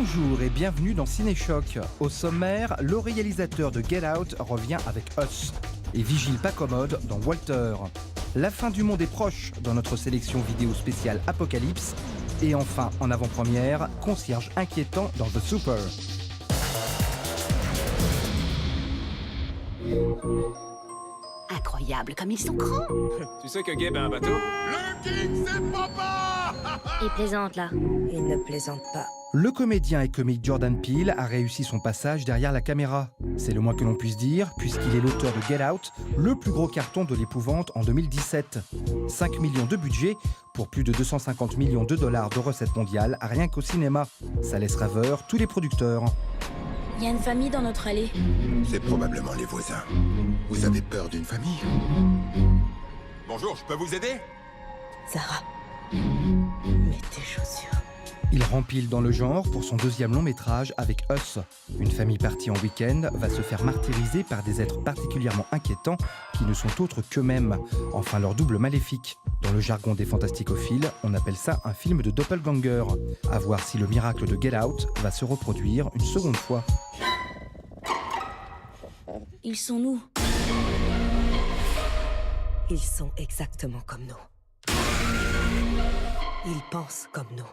Bonjour et bienvenue dans Cinéchoc. Au sommaire, le réalisateur de Get Out revient avec Us et vigile pas commode dans Walter. La fin du monde est proche dans notre sélection vidéo spéciale Apocalypse. Et enfin, en avant-première, concierge inquiétant dans The Super. Incroyable comme ils sont grands. Tu sais que Gabe a un bateau? Le king, c'est papa! Il plaisante là. Il ne plaisante pas. Le comédien et comique Jordan Peele a réussi son passage derrière la caméra. C'est le moins que l'on puisse dire, puisqu'il est l'auteur de Get Out, le plus gros carton de l'épouvante en 2017. 5 millions de budget pour plus de 250 millions de dollars de recettes mondiales, rien qu'au cinéma. Ça laisse rêveur tous les producteurs. Il y a une famille dans notre allée. C'est probablement les voisins. Vous avez peur d'une famille? Bonjour, je peux vous aider? Sarah, mets tes chaussures. Il rempile dans le genre pour son deuxième long métrage avec Us. Une famille partie en week-end va se faire martyriser par des êtres particulièrement inquiétants qui ne sont autres qu'eux-mêmes, enfin leur double maléfique. Dans le jargon des fantasticophiles, on appelle ça un film de doppelganger. À voir si le miracle de Get Out va se reproduire une seconde fois. Ils sont nous. Ils sont exactement comme nous. Ils pensent comme nous.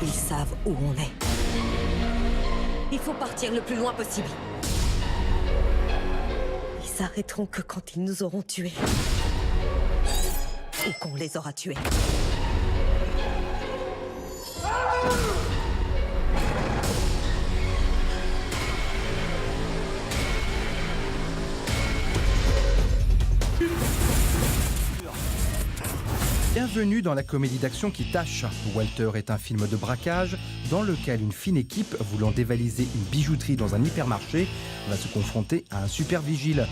Ils savent où on est. Il faut partir le plus loin possible. Ils s'arrêteront que quand ils nous auront tués. Ou qu'on les aura tués. Bienvenue dans la comédie d'action qui tâche. Walter est un film de braquage dans lequel une fine équipe voulant dévaliser une bijouterie dans un hypermarché va se confronter à un super vigile.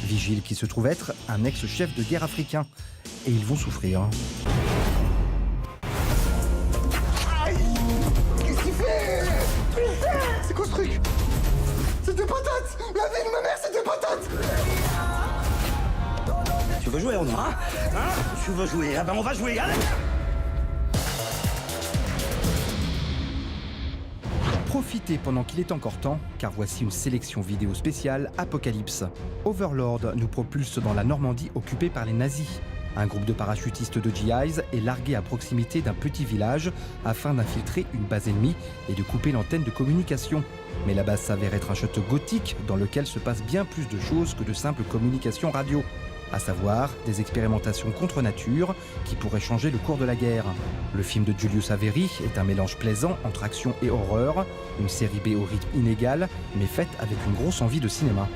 Vigile qui se trouve être un ex-chef de guerre africain. Et ils vont souffrir. Aïe! Qu'est-ce qu'il fait? C'est quoi ce truc? C'est des patates! La vie de ma mère, c'est des patates! Tu veux jouer, on hein? Tu veux jouer? Ah ben on va jouer, allez! Profitez pendant qu'il est encore temps, car voici une sélection vidéo spéciale Apocalypse. Overlord nous propulse dans la Normandie occupée par les nazis. Un groupe de parachutistes de GIs est largué à proximité d'un petit village afin d'infiltrer une base ennemie et de couper l'antenne de communication. Mais la base s'avère être un château gothique dans lequel se passe bien plus de choses que de simples communications radio. À savoir des expérimentations contre nature qui pourraient changer le cours de la guerre. Le film de Julius Avery est un mélange plaisant entre action et horreur, une série B au rythme inégal, mais faite avec une grosse envie de cinéma.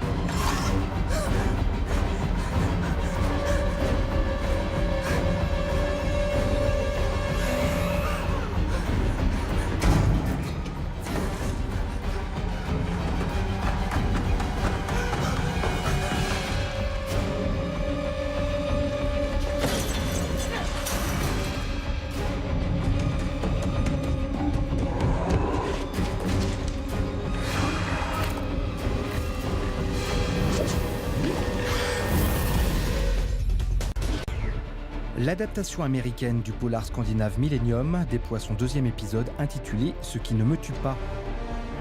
L'adaptation américaine du polar scandinave Millennium déploie son deuxième épisode intitulé « Ce qui ne me tue pas ».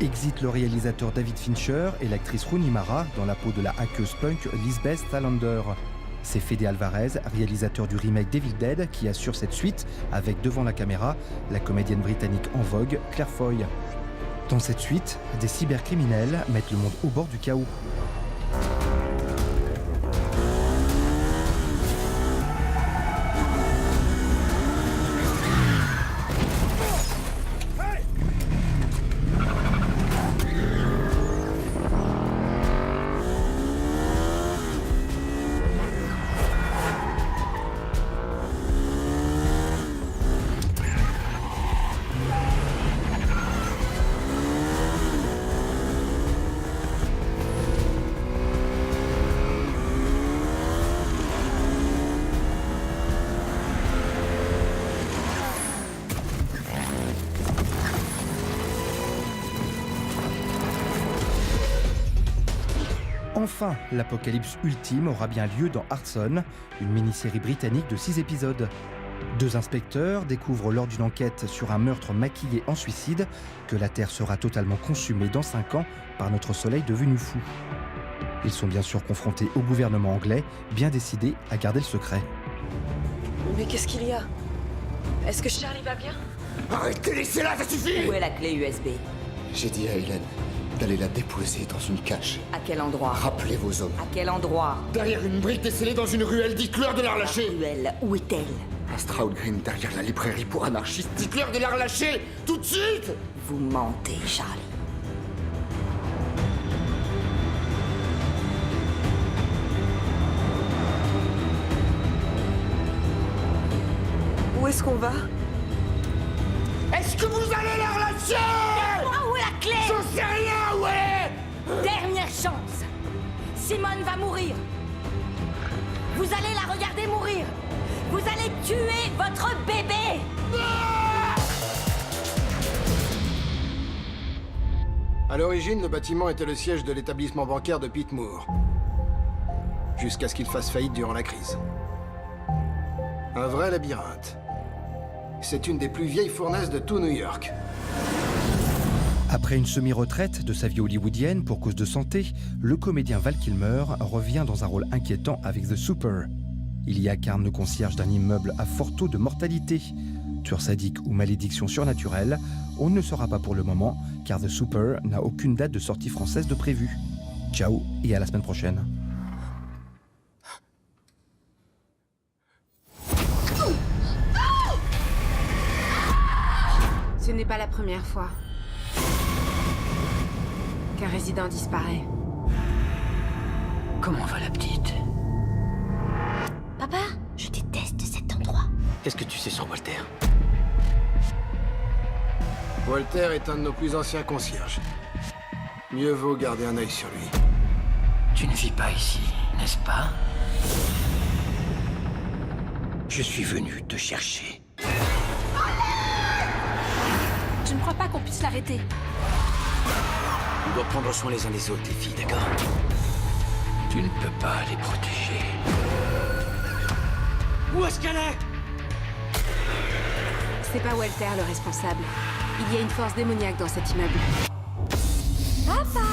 Exit le réalisateur David Fincher et l'actrice Rooney Mara dans la peau de la hackeuse punk Lisbeth Salander. C'est Fede Alvarez, réalisateur du remake Devil Dead, qui assure cette suite avec devant la caméra la comédienne britannique en vogue Claire Foy. Dans cette suite, des cybercriminels mettent le monde au bord du chaos. Enfin, l'apocalypse ultime aura bien lieu dans Arson, une mini-série britannique de 6 épisodes. 2 inspecteurs découvrent lors d'une enquête sur un meurtre maquillé en suicide que la Terre sera totalement consumée dans 5 ans par notre soleil devenu fou. Ils sont bien sûr confrontés au gouvernement anglais, bien décidé à garder le secret. Mais qu'est-ce qu'il y a? Est-ce que Charlie va bien? Arrêtez, laissez-la, ça suffit! Où est la clé USB? J'ai dit à Hélène d'aller la déposer dans une cache. À quel endroit? Rappelez vos hommes. À quel endroit? Derrière une brique scellée dans une ruelle, dites-leur de la relâcher! Ruelle, où est-elle? À Stroud Green, derrière la librairie pour anarchistes, dites-leur de la relâcher! Tout de suite! Vous mentez, Charlie. Où est-ce qu'on va? Est-ce que vous allez la relâcher? Où est la clé? J'en sais rien, ouais! Dernière chance. Simone va mourir. Vous allez la regarder mourir. Vous allez tuer votre bébé. À l'origine, le bâtiment était le siège de l'établissement bancaire de Pete Moore. Jusqu'à ce qu'il fasse faillite durant la crise. Un vrai labyrinthe. C'est une des plus vieilles fournaises de tout New York. Après une semi-retraite de sa vie hollywoodienne pour cause de santé, le comédien Val Kilmer revient dans un rôle inquiétant avec The Super. Il y incarne le concierge d'un immeuble à fort taux de mortalité. Tueur sadique ou malédiction surnaturelle, on ne saura pas pour le moment, car The Super n'a aucune date de sortie française de prévue. Ciao et à la semaine prochaine. Ce n'est pas la première fois qu'un résident disparaît. Comment va la petite? Papa, je déteste cet endroit. Qu'est-ce que tu sais sur Walter? Walter est un de nos plus anciens concierges. Mieux vaut garder un œil sur lui. Tu ne vis pas ici, n'est-ce pas? Je suis venu te chercher. Je ne crois pas qu'on puisse l'arrêter. On doit prendre soin les uns des autres, les filles, d'accord? Tu ne peux pas les protéger. Où est-ce qu'elle est? C'est pas Walter le responsable. Il y a une force démoniaque dans cet immeuble. Papa!